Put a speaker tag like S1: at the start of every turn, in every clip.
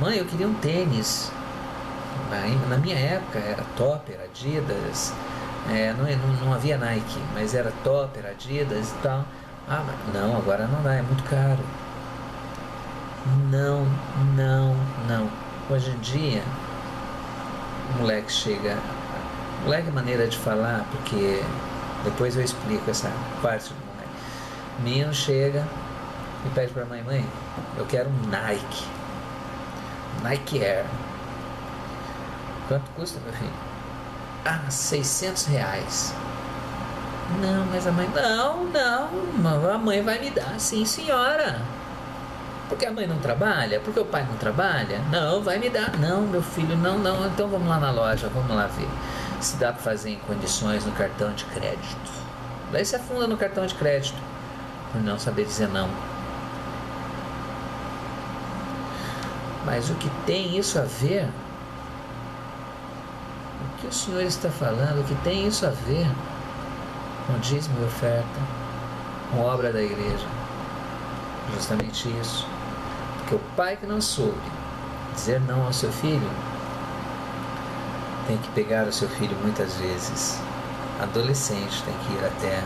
S1: Mãe, eu queria um tênis. Na minha época era Topper, Adidas, não havia Nike, mas era Topper, Adidas e tal. Ah, mas não, agora não dá, é muito caro. Não. Hoje em dia, o moleque chega... Moleque é maneira de falar, porque depois eu explico essa parte do moleque. O menino chega e pede pra mãe, eu quero um Nike Air. Quanto custa, meu filho? Ah, R$600. Não, mas a mãe... Não, a mãe vai me dar, sim senhora. Porque a mãe não trabalha? Porque o pai não trabalha? Não, vai me dar. Não, meu filho, não. Então vamos lá na loja, vamos lá ver se dá para fazer em condições no cartão de crédito. Daí se afunda no cartão de crédito, por não saber dizer não. Mas o que tem isso a ver? O que o senhor está falando? O que tem isso a ver com dízimo e oferta, com obra da igreja? Justamente isso. Porque o pai que não soube dizer não ao seu filho tem que pegar o seu filho muitas vezes. Adolescente tem que ir até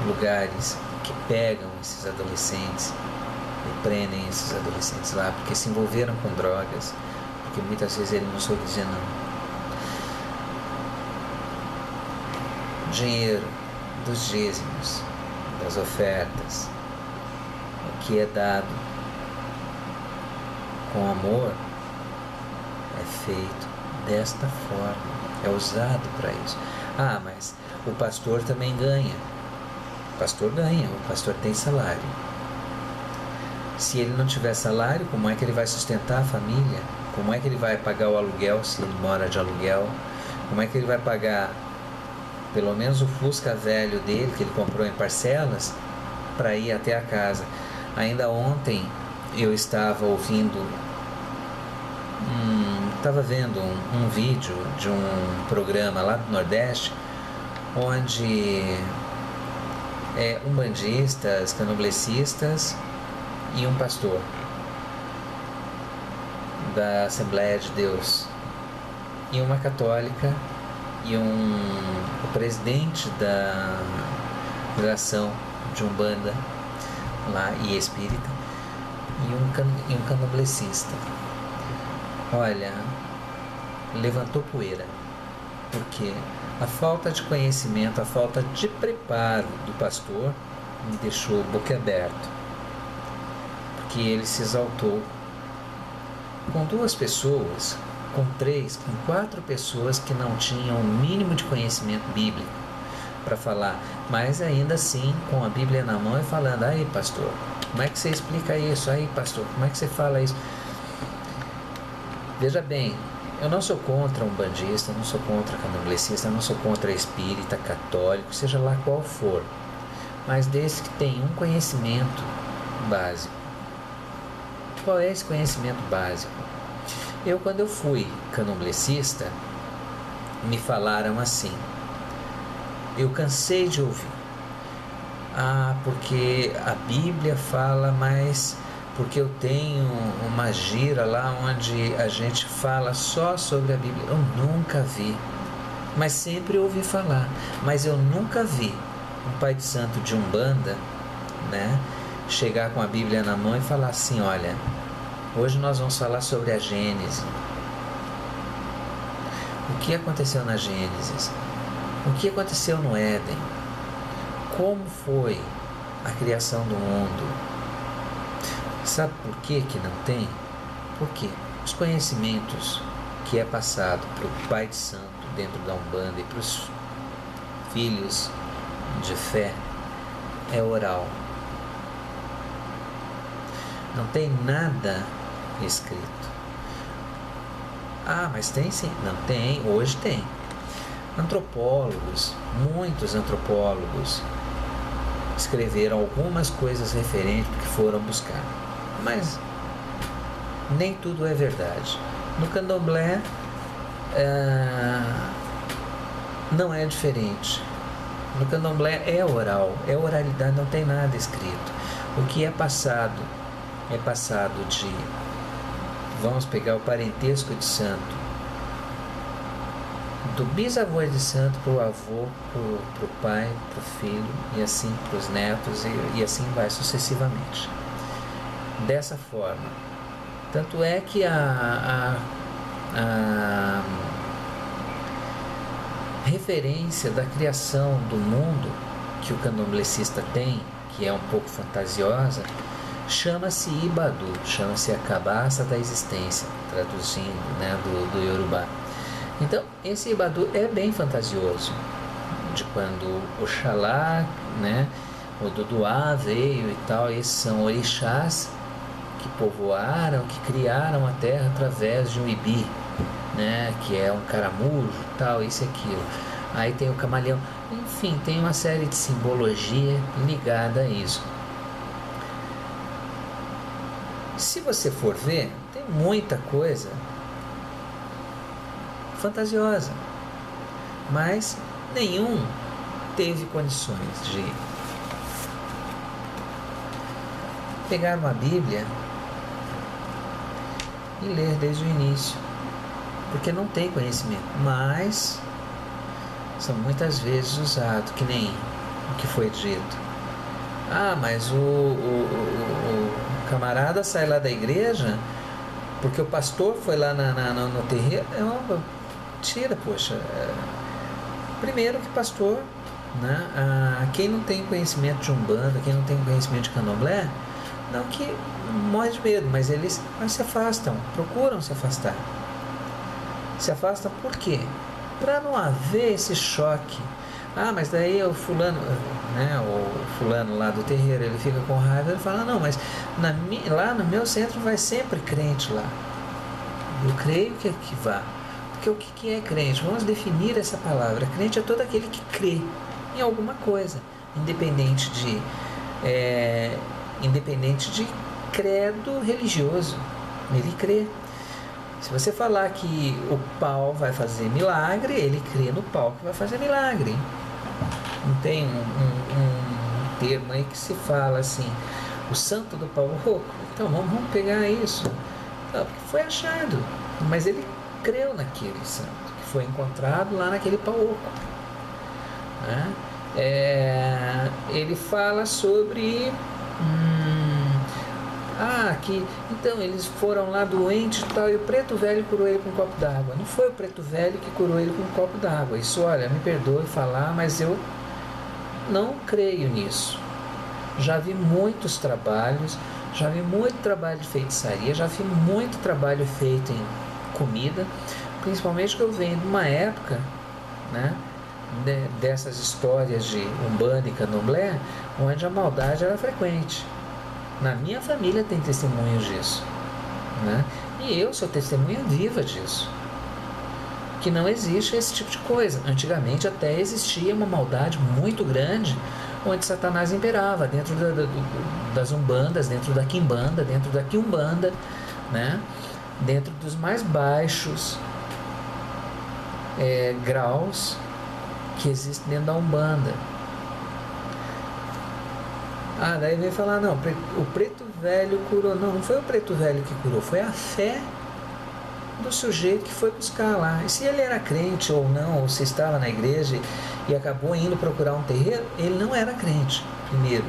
S1: lugares que pegam esses adolescentes e prendem esses adolescentes lá porque se envolveram com drogas, porque muitas vezes ele não soube dizer não. Dinheiro dos dízimos, das ofertas, o que é dado com amor é feito desta forma, é usado para isso. Ah, mas o pastor também ganha. O pastor ganha, o pastor tem salário. Se ele não tiver salário, como é que ele vai sustentar a família? Como é que ele vai pagar o aluguel se ele mora de aluguel? Como é que ele vai pagar pelo menos o Fusca velho dele, que ele comprou em parcelas, para ir até a casa? Ainda ontem eu estava estava vendo um vídeo de um programa lá do Nordeste, onde umbandistas, candomblecistas e um pastor da Assembleia de Deus e uma católica e o presidente da Federação de Umbanda lá e espírita e um candomblecista. Olha, levantou poeira, porque a falta de conhecimento, a falta de preparo do pastor me deixou boquiaberto, porque ele se exaltou com 2 pessoas, com 3, com 4 pessoas que não tinham o mínimo de conhecimento bíblico para falar, mas ainda assim com a Bíblia na mão e falando: aí pastor, como é que você explica isso? Aí pastor, como é que você fala isso? Veja bem, eu não sou contra umbandista, não sou contra candomblecista, não sou contra espírita, católico, seja lá qual for, mas desde que tenha um conhecimento básico. Qual é esse conhecimento básico? Quando eu fui candomblecista, me falaram assim, eu cansei de ouvir: ah, porque a Bíblia fala, mas porque eu tenho uma gira lá onde a gente fala só sobre a Bíblia. Eu nunca vi, mas sempre ouvi falar, mas eu nunca vi um pai de santo de Umbanda, né, chegar com a Bíblia na mão e falar assim: olha, hoje nós vamos falar sobre a Gênese. O que aconteceu na Gênesis? O que aconteceu no Éden? Como foi a criação do mundo? Sabe por que não tem? Porque os conhecimentos que é passado para o pai de santo dentro da Umbanda e para os filhos de fé é oral. Não tem nada escrito. Ah, mas tem sim. Não tem, hoje tem. Antropólogos, muitos antropólogos escreveram algumas coisas referentes que foram buscar, mas nem tudo é verdade. No candomblé não é diferente. No candomblé é oral, é oralidade, não tem nada escrito. O que é passado de, vamos pegar o parentesco de santo, do bisavô de santo para o avô, para o pai, para o filho, e assim para os netos, e assim vai sucessivamente. Dessa forma. Tanto é que a referência da criação do mundo que o candomblessista tem, que é um pouco fantasiosa, chama-se Ibadu, chama-se a cabaça da existência, traduzindo, né, do Yorubá. Então, esse Ibadu é bem fantasioso, de quando Oxalá, né, o Duduá veio e tal, esses são orixás que povoaram, que criaram a terra através de um ibi, né, que é um caramujo, tal, isso e aquilo. Aí tem o camaleão, enfim, tem uma série de simbologia ligada a isso. Se você for ver, tem muita coisa fantasiosa, mas nenhum teve condições de pegar uma Bíblia e ler desde o início, porque não tem conhecimento, mas são muitas vezes usados, que nem o que foi dito. Mas o camarada sai lá da igreja porque o pastor foi lá no terreiro. É uma mentira, poxa. Primeiro que pastor, né? Quem não tem conhecimento de Umbanda, quem não tem conhecimento de Candomblé, não que morre de medo, mas eles se afastam, procuram se afastar. Se afastam por quê? Para não haver esse choque. Mas daí o fulano, né, o fulano lá do terreiro, ele fica com raiva, ele fala, não, mas lá no meu centro vai sempre crente lá. Eu creio que vá. Porque o que é crente? Vamos definir essa palavra. Crente é todo aquele que crê em alguma coisa, independente de credo religioso. Ele crê. Se você falar que o pau vai fazer milagre, ele crê no pau que vai fazer milagre. Não tem um termo aí que se fala assim, o santo do pau rouco. Então vamos pegar isso. Não, porque foi achado, mas ele creu naquele santo, que foi encontrado lá naquele pau oco. Né? Ele fala sobre... então eles foram lá doentes e tal, e o preto velho curou ele com um copo d'água. Não foi o preto velho que curou ele com um copo d'água. Isso, olha, me perdoe falar, mas eu não creio nisso. Já vi muitos trabalhos, já vi muito trabalho de feitiçaria, já vi muito trabalho feito em comida, principalmente que eu venho de uma época, né, dessas histórias de Umbanda e Candomblé, onde a maldade era frequente. Na minha família tem testemunhos disso, né? E eu sou testemunha viva disso, que não existe esse tipo de coisa. Antigamente até existia uma maldade muito grande, onde Satanás imperava dentro das umbandas, dentro da quimbanda, dentro da quiumbanda, né? Dentro dos mais baixos graus que existem dentro da umbanda. Daí vem falar, não, o preto velho curou. Não foi o preto velho que curou, foi a fé do sujeito que foi buscar lá. E se ele era crente ou não, ou se estava na igreja e acabou indo procurar um terreiro, ele não era crente, primeiro.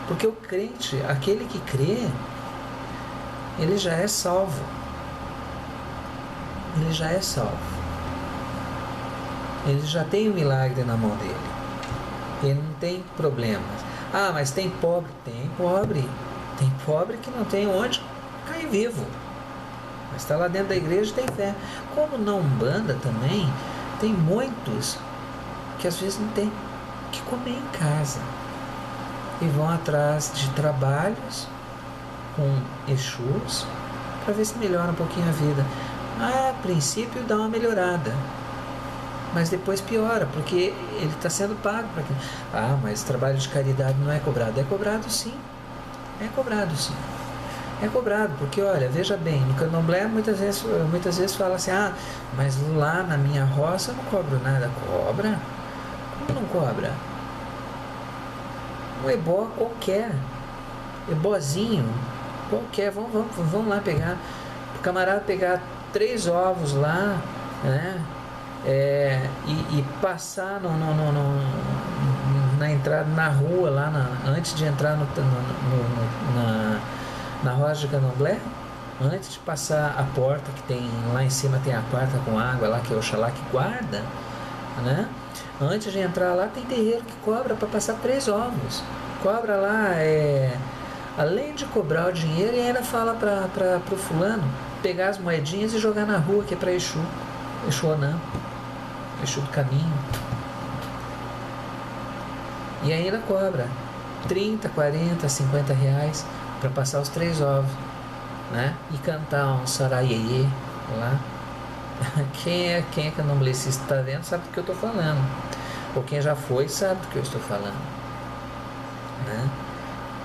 S1: Porque o crente, aquele que crê, ele já é salvo. Ele já é salvo. Ele já tem o milagre na mão dele. Ele não tem problemas. Mas tem pobre? Tem pobre. Tem pobre que não tem onde cair vivo. Mas está lá dentro da igreja e tem fé. Como na Umbanda também, tem muitos que às vezes não tem o que comer em casa. E vão atrás de trabalhos com Exus para ver se melhora um pouquinho a vida. A princípio dá uma melhorada, mas depois piora, porque ele está sendo pago para aquilo. Mas trabalho de caridade não é cobrado. É cobrado sim. É cobrado sim. É cobrado, porque olha, veja bem, no Candomblé muitas vezes fala assim, mas lá na minha roça eu não cobro nada. Cobra? Como não cobra? Um ebó qualquer, ebózinho qualquer, vamos lá pegar, o camarada pegar 3 ovos lá, né? E passar na entrada, na rua, lá antes de entrar na roça de candomblé, antes de passar a porta, que tem lá em cima, tem a quarta com água lá, que é Oxalá que guarda, né? Antes de entrar lá, tem terreiro que cobra para passar 3 ovos. Cobra lá, além de cobrar o dinheiro, e ainda fala para o fulano pegar as moedinhas e jogar na rua, que é para Exu Onã, Exu do caminho. E ainda cobra 30, 40, 50 reais para passar os 3 ovos, né? E cantar um saraiê lá. Quem é candomblessista está vendo sabe do que eu estou falando, ou quem já foi sabe do que eu estou falando, né?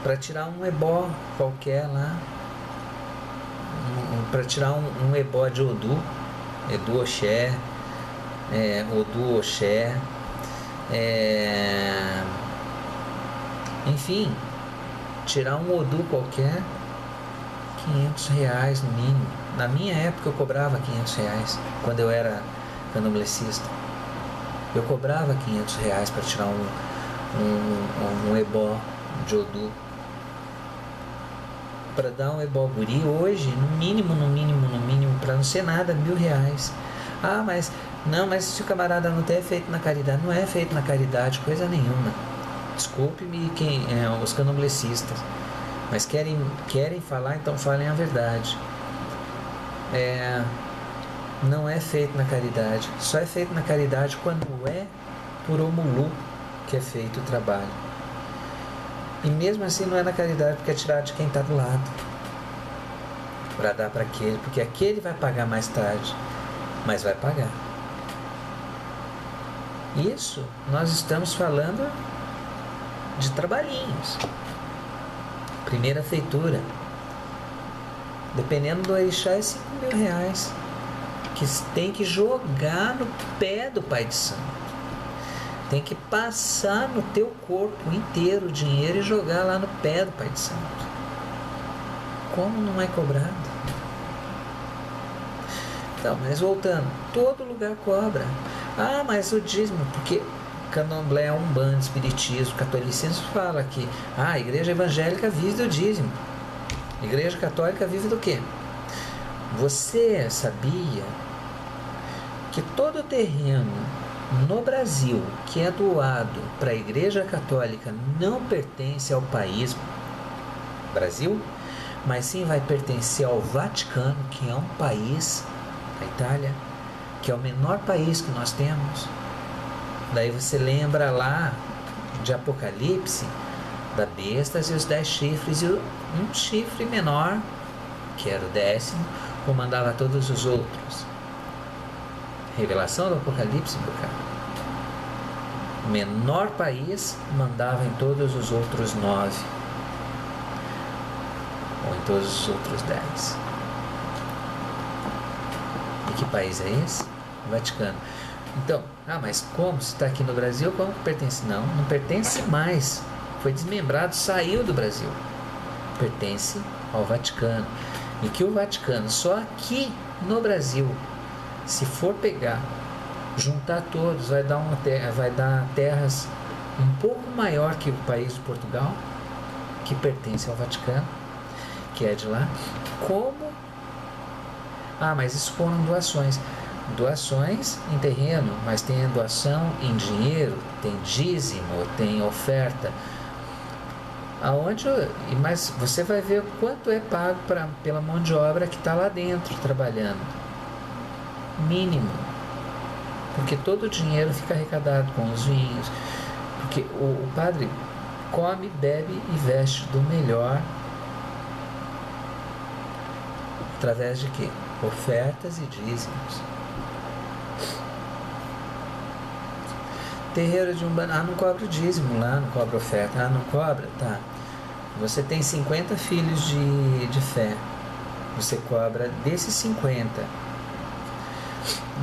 S1: Para tirar um ebó qualquer lá, para tirar um ebó de Odu, Edu Oxé, Odu Oxé, enfim, tirar um Odu qualquer, 500 reais no mínimo. Na minha época eu cobrava 500 reais, quando eu era candomblessista. Eu cobrava 500 reais para tirar um ebó de Odu. Para dar um ebó guri, hoje, no mínimo, para não ser nada, 1.000 reais. Ah, mas se o camarada não tem, é feito na caridade. Não é feito na caridade, coisa nenhuma. Desculpe-me os candomblessistas, mas querem falar, então falem a verdade. Não é feito na caridade. Só é feito na caridade quando é por Omulu que é feito o trabalho. E mesmo assim não é na caridade, porque é tirado de quem está do lado, para dar para aquele, porque aquele vai pagar mais tarde, mas vai pagar. Isso nós estamos falando de trabalhinhos. Primeira feitura, dependendo do orixá, é 5.000 reais, que tem que jogar no pé do Pai de Santo. Tem que passar no teu corpo inteiro o dinheiro e jogar lá no pé do Pai de Santo. Como não é cobrado? Então, mas voltando, todo lugar cobra. Ah, mas o dízimo, porque candomblé, umbanda, espiritismo, catolicismo fala que a igreja evangélica vive do dízimo. A igreja católica vive do quê? Você sabia que todo o terreno no Brasil que é doado para a Igreja Católica não pertence ao país Brasil, mas sim vai pertencer ao Vaticano, que é um país, a Itália, que é o menor país que nós temos. Daí você lembra lá de Apocalipse, da bestas e os 10 chifres, e um chifre menor, que era o 10º, comandava todos os outros. Revelação do Apocalipse, meu cara. O menor país mandava em todos os outros 9, ou em todos os outros 10. E que país é esse? O Vaticano. Então, mas como? Se está aqui no Brasil, como que pertence? Não pertence mais. Foi desmembrado, saiu do Brasil. Pertence ao Vaticano. E que o Vaticano, só aqui no Brasil, se for pegar, juntar todos, vai dar terras um pouco maior que o país de Portugal, que pertence ao Vaticano, que é de lá. Como? Mas isso foram doações. Doações em terreno, mas tem doação em dinheiro, tem dízimo, tem oferta. Mas você vai ver quanto é pago pela mão de obra que está lá dentro trabalhando. Mínimo. Porque todo o dinheiro fica arrecadado com os vinhos. Porque o padre come, bebe e veste do melhor. Através de quê? Ofertas e dízimos. Terreiro de Umbanda, não cobra o dízimo lá, não cobra oferta. Não cobra? Tá. Você tem 50 filhos de fé. Você cobra desses 50.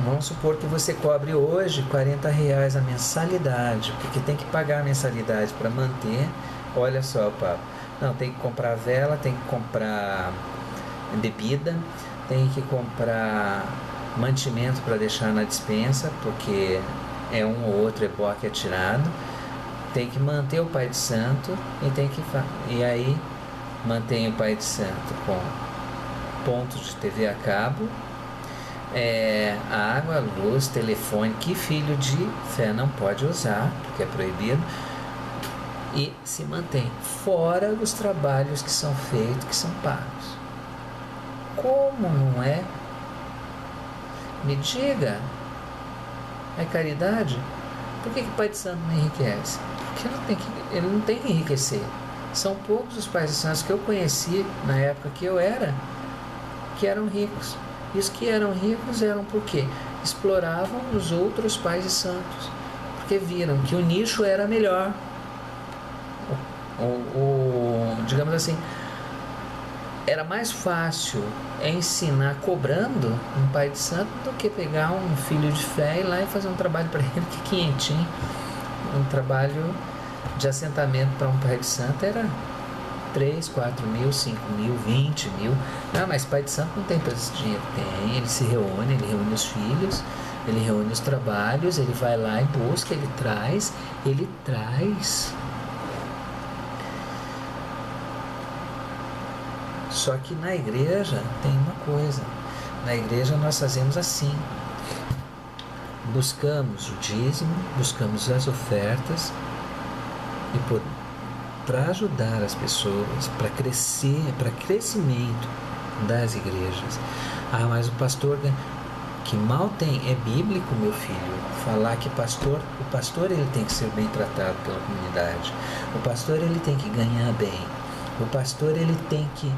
S1: Vamos supor que você cobre hoje R$40 a mensalidade, porque tem que pagar a mensalidade para manter Olha só o papo. Não, tem que comprar vela, tem que comprar bebida, tem que comprar mantimento para deixar na despensa, porque é um ou outro eboque atirado. Tem que manter o Pai de Santo e aí mantém o Pai de Santo com pontos de TV a cabo, água, luz, telefone, que filho de fé não pode usar, porque é proibido, e se mantém fora dos trabalhos que são feitos, que são pagos. Como não é? Me diga, é caridade? Por que o Pai de Santo não enriquece? Porque ele não tem que enriquecer. São poucos os pais de santos que eu conheci na época que eu era, que eram ricos. E os que eram ricos eram por quê? Exploravam os outros pais de santos, porque viram que o nicho era melhor. Digamos assim, era mais fácil ensinar cobrando um pai de santo do que pegar um filho de fé e ir lá e fazer um trabalho para ele que quinhentinho. Um trabalho de assentamento para um pai de santo era 3, 4 mil, 5 mil, 20 mil. Não, mas pai de santo não tem todo esse dinheiro. Tem, ele se reúne, ele reúne os filhos, ele reúne os trabalhos, ele vai lá e busca, ele traz. Só que na igreja tem uma coisa. Na igreja nós fazemos assim. Buscamos o dízimo, buscamos as ofertas e para ajudar as pessoas, para crescer, para crescimento das igrejas. Ah, mas o pastor, que mal tem, é bíblico, meu filho, falar que o pastor ele tem que ser bem tratado pela comunidade. O pastor ele tem que ganhar bem. O pastor ele tem que,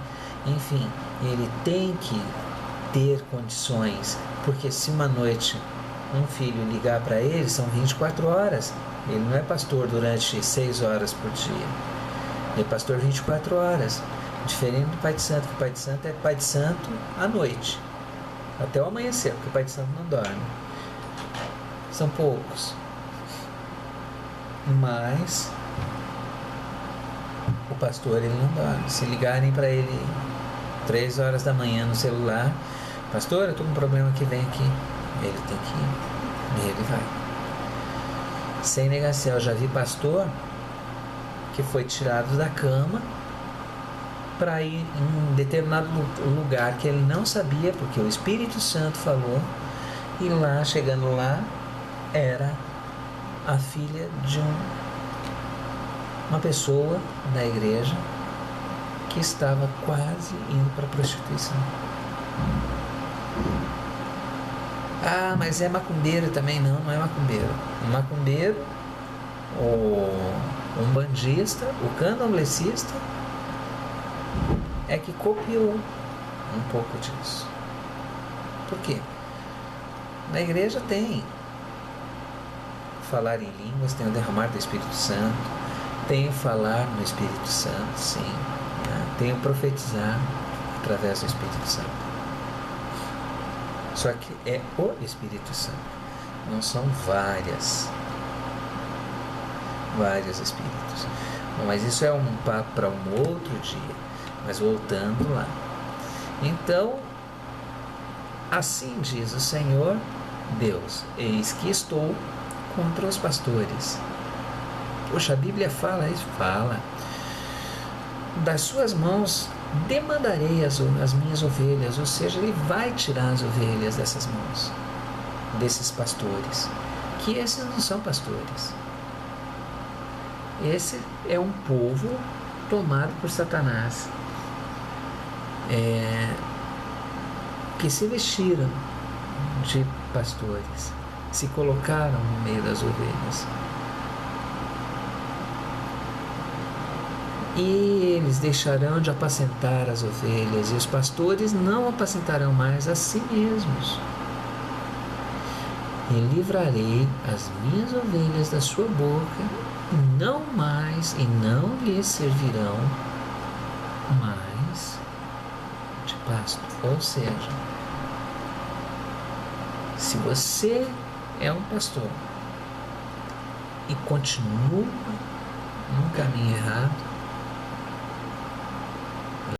S1: enfim, ele tem que ter condições, porque se uma noite um filho ligar para ele, são 24 horas. Ele não é pastor durante 6 horas por dia. Ele é pastor 24 horas. Diferente do Pai de Santo, que o Pai de Santo é Pai de Santo à noite, até o amanhecer, porque o Pai de Santo não dorme. São poucos. Mas o pastor ele não dorme. Se ligarem para ele 3 horas da manhã no celular, pastor, eu estou com um problema aqui, vem aqui. Ele tem que ir. E ele vai. Sem negação, eu já vi pastor que foi tirado da cama para ir em determinado lugar que ele não sabia, porque o Espírito Santo falou, e lá, chegando lá, era a filha de uma pessoa da igreja que estava quase indo para a prostituição. Ah, mas é macumbeiro também? Não, não é macumbeiro. O macumbeiro, o umbandista, o candomblessista é que copiou um pouco disso. Por quê? Na igreja tem falar em línguas, tem o derramar do Espírito Santo, tem o falar no Espírito Santo, sim, né? Tem o profetizar através do Espírito Santo. Só que é o Espírito Santo, não são vários Espíritos. Bom, mas isso é um papo para um outro dia. Mas voltando lá. Então, assim diz o Senhor Deus: eis que estou contra os pastores. Poxa, a Bíblia fala isso? Fala. Das suas mãos demandarei as minhas ovelhas, ou seja, ele vai tirar as ovelhas dessas mãos, desses pastores, que esses não são pastores. Esse é um povo tomado por Satanás, que se vestiram de pastores, se colocaram no meio das ovelhas. E eles deixarão de apacentar as ovelhas, e os pastores não apacentarão mais a si mesmos. E livrarei as minhas ovelhas da sua boca, não mais, e não lhes servirão mais de pasto. Ou seja, se você é um pastor e continua num caminho errado,